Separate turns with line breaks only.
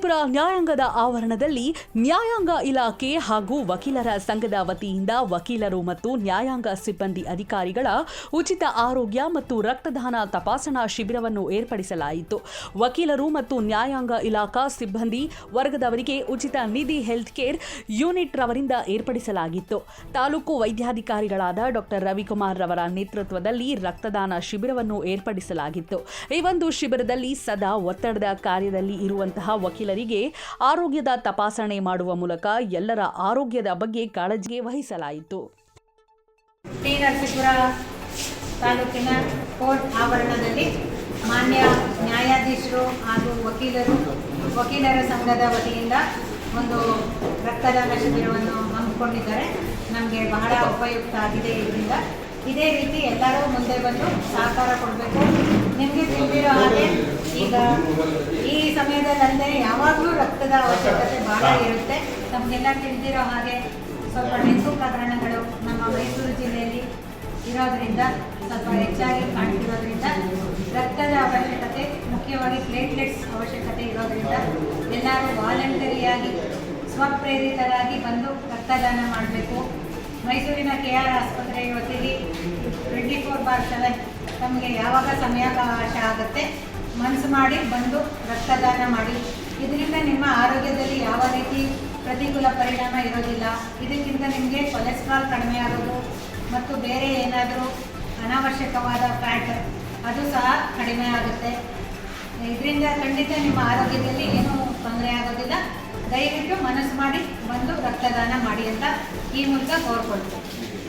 ನರಸೀಪುರ ನ್ಯಾಯಾಂಗದ ಆವರಣದಲ್ಲಿ ನ್ಯಾಯಾಂಗ ಇಲಾಖೆ ಹಾಗೂ ವಕೀಲರ ಸಂಘದ ವತಿಯಿಂದ ವಕೀಲರು ಮತ್ತು ನ್ಯಾಯಾಂಗ ಸಿಬ್ಬಂದಿ ಅಧಿಕಾರಿಗಳ ಉಚಿತ ಆರೋಗ್ಯ ಮತ್ತು ರಕ್ತದಾನ ತಪಾಸಣಾ ಶಿಬಿರವನ್ನು ಏರ್ಪಡಿಸಲಾಯಿತು. ವಕೀಲರು ಮತ್ತು ನ್ಯಾಯಾಂಗ ಇಲಾಖಾ ಸಿಬ್ಬಂದಿ ವರ್ಗದವರಿಗೆ ಉಚಿತ ನಿಧಿ ಹೆಲ್ತ್ ಕೇರ್ ಯೂನಿಟ್ ರವರಿಂದ ಏರ್ಪಡಿಸಲಾಗಿತ್ತು. ತಾಲೂಕು ವೈದ್ಯಾಧಿಕಾರಿಗಳಾದ ಡಾ ರವಿಕುಮಾರ್ ರವರ ನೇತೃತ್ವದಲ್ಲಿ ರಕ್ತದಾನ ಶಿಬಿರವನ್ನು ಏರ್ಪಡಿಸಲಾಗಿತ್ತು. ಈ ಒಂದು ಶಿಬಿರದಲ್ಲಿ ಸದಾ ಒತ್ತಡದ ಕಾರ್ಯದಲ್ಲಿ ಇರುವಂತಹ ವಕೀಲರಿಗೆ ಆರೋಗ್ಯದ ತಪಾಸಣೆ ಮಾಡುವ ಮೂಲಕ ಎಲ್ಲರ ಆರೋಗ್ಯದ ಬಗ್ಗೆ ಕಾಳಜಿ ವಹಿಸಲಾಯಿತು.
ಟಿ ನರಸೀಪುರ ತಾಲೂಕಿನ ಕೋರ್ಟ್ ಆವರಣದಲ್ಲಿ ಮಾನ್ಯ ನ್ಯಾಯಾಧೀಶರು ಹಾಗೂ ವಕೀಲರ ಸಂಘದ ವತಿಯಿಂದ ಒಂದು ರಕ್ತದಾನ ಶಿಬಿರವನ್ನು ಹಮ್ಮಿಕೊಂಡಿದ್ದಾರೆ. ನಮಗೆ ಬಹಳ ಉಪಯುಕ್ತ ಆಗಿದೆ. ಇದರಿಂದ ಇದೇ ರೀತಿ ಎಲ್ಲರೂ ಮುಂದೆ ಬಂದು ಸಹಕಾರ ಕೊಡಬೇಕು. ನಿಮಗೆ ತಿಳಿದಿರೋ ಹಾಗೆ ಈಗ ಈ ಸಮಯದಲ್ಲೇ ಯಾವಾಗಲೂ ರಕ್ತದ ಅವಶ್ಯಕತೆ ಬಹಳ ಇರುತ್ತೆ. ನಮಗೆಲ್ಲ ತಿಳಿದಿರೋ ಹಾಗೆ ಸ್ವಲ್ಪ ಡೆಂಗು ಪ್ರಕರಣಗಳು ನಮ್ಮ ಮೈಸೂರು ಜಿಲ್ಲೆಯಲ್ಲಿ ಇರೋದರಿಂದ ಸ್ವಲ್ಪ ಹೆಚ್ಚಾಗಿ ಕಾಣ್ತಿರೋದ್ರಿಂದ ರಕ್ತದ ಅವಶ್ಯಕತೆ, ಮುಖ್ಯವಾಗಿ ಪ್ಲೇಟ್ಲೆಟ್ಸ್ ಅವಶ್ಯಕತೆ ಇರೋದರಿಂದ ಎಲ್ಲರೂ ವಾಲಂಟರಿಯಾಗಿ ಸ್ವಪ್ರೇರಿತರಾಗಿ ಬಂದು ರಕ್ತದಾನ ಮಾಡಬೇಕು. ಮೈಸೂರಿನ KR ಆಸ್ಪತ್ರೆ ವತಿಗೆ 24/7 ತಮಗೆ ಯಾವಾಗ ಸಮಯಾವಕಾಶ ಆಗುತ್ತೆ ಮನಸ್ಸು ಮಾಡಿ ಬಂದು ರಕ್ತದಾನ ಮಾಡಿ. ಇದರಿಂದ ನಿಮ್ಮ ಆರೋಗ್ಯದಲ್ಲಿ ಯಾವ ರೀತಿ ಪ್ರತಿಕೂಲ ಪರಿಣಾಮ ಇರೋದಿಲ್ಲ. ಇದಕ್ಕಿಂತ ನಿಮಗೆ ಕೊಲೆಸ್ಟ್ರಾಲ್ ಕಡಿಮೆ ಆಗೋದು ಮತ್ತು ಬೇರೆ ಏನಾದರೂ ಅನಾವಶ್ಯಕವಾದ ಫ್ಯಾಟ್ ಅದು ಸಹ ಕಡಿಮೆ ಆಗುತ್ತೆ. ಇದರಿಂದ ಖಂಡಿತ ನಿಮ್ಮ ಆರೋಗ್ಯದಲ್ಲಿ ಏನೂ ತೊಂದರೆ ಆಗೋದಿಲ್ಲ. ದಯವಿಟ್ಟು ಮನಸ್ಸು ಮಾಡಿ ಬಂದು ರಕ್ತದಾನ ಮಾಡಿ ಅಂತ ಈ ಮೂಲಕ ಕೋರ್ಕೊಳ್ತೀವಿ.